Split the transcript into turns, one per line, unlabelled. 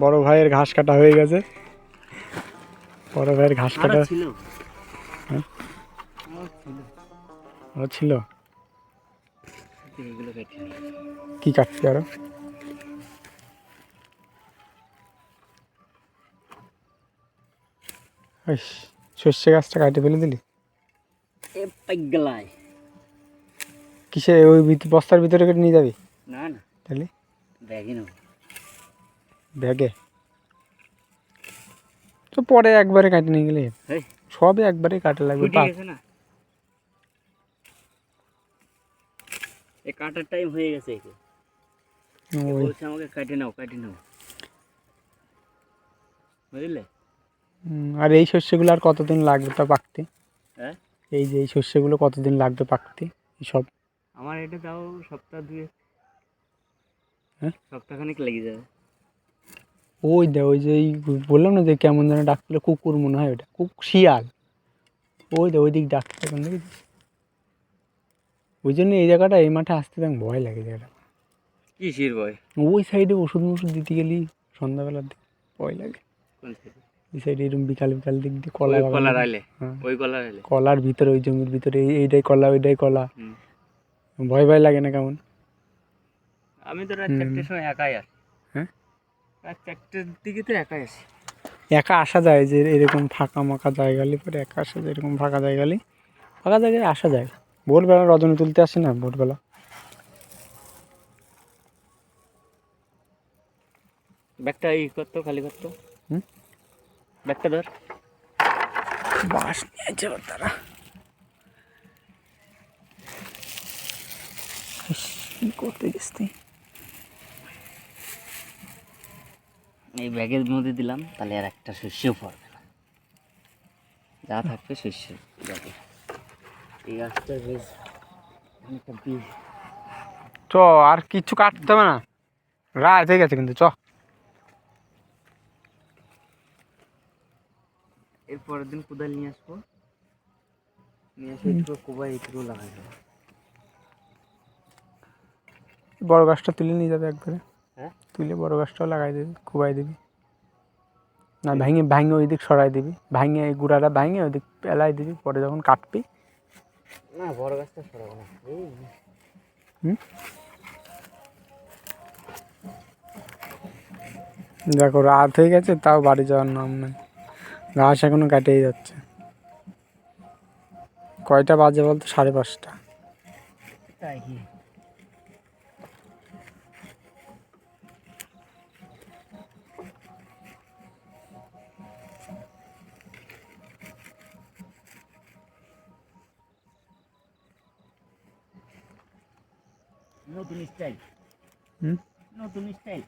বড় ভাইয়ের ঘাস কাটা হয়ে গেছে। বড় ভাইয়ের ঘাস কাটা
ছিল।
হ্যাঁ ছিল। কি কাটছে আরো? সর্ষে গাছটা কাটে ফেলে দিলি? কিসে ওই বস্তার ভিতরে কেটে নিয়ে যাবি?
না না,
তাহলে
ব্যাগে নেব।
ব্যাগে তো পরে একবারে কাটে নিয়ে গেলে সবে একবারে কাটা লাগবে।
না, এই কাটার টাইম হয়ে গেছে। বলছে আমাকে কাটে নাও বুঝলে।
আর এই শস্যগুলো আর কতদিন লাগবে তা পাকতে?
হ্যাঁ,
এই যে এই শস্যগুলো কতদিন লাগবে পাকতে সব?
আমার এটা তাও সপ্তাহ দুই, সপ্তাহখানেক লেগে যাবে।
ওই যে এই বললাম না যে কেমন যেন ডাকছিল, কুকুর মনে হয় ওটা, শিয়াল। ওই দিক ডাকতে এখন দেখেছিস? ওই জন্য এই জায়গাটা, এই মাঠে আসতে তেমন ভয় লাগে জায়গাটা।
কিসের ভয়?
ওই সাইডে ওষুধ দিতে গেলি সন্ধ্যাবেলার দিকে ভয় লাগে। ওই সাইডে এরকম বিকাল দিক দিয়ে কলা কলার ভিতরে, ওই জমির ভিতরে এইটাই কলা ওইটাই কলা, ভয় লাগে না কেমন?
আমি তো রাত 4টের সময় একাই আসি। রাত 4টের দিকে তো একাই আসি।
একা আসা যায় যে এরকম ফাঁকা মাকা জায়গালি পরে একা আসা যায়, এরকম ফাঁকা জায়গায় আসা যায়। ভোরবেলা রজনী তুলতে আসে না, ভোরবেলা।
ব্যাগটা করতো, খালি করতো। ব্যাগটা ধর।
বাস নিয়েছে তারা। কি করতে গেছি?
এই ব্যাগের মধ্যে দিলাম, তাহলে আর একটা শস্যও পড়বে না, যা থাকবে শস্য যাবে। এই গাছটা বেশ অনেকটা বীজ।
চ, আর কিছু কাটতে হবে না, রাত হয়ে গেছে কিন্তু।
এর পরের দিন কোদাল নিয়ে আসবো, নিয়ে এসে এইটুকু কোবাই এইটুকু লাগাই দেবো।
বড় গাছটা তুলে নিয়ে যাবে একবারে।
হ্যাঁ,
তুলে বড় গাছটাও লাগাই দিবি, খুবাই দিবি। না ভাঙে ওই দিক সরাই দিবি, ভাঙে এই গুঁড়াটা ভাঙে ওই দিক পেলাই দিবি, পরে যখন কাটবি।
না, বড় গাছটা সরাবো না।
দেখো রাত হয়ে গেছে, তাও বাড়ি যাওয়ার নাম নেই, ঘাস এখনো কাটেই যাচ্ছে। কয়টা বাজে বলতো? 5:30।
তাই কি? নতুন স্টাইল।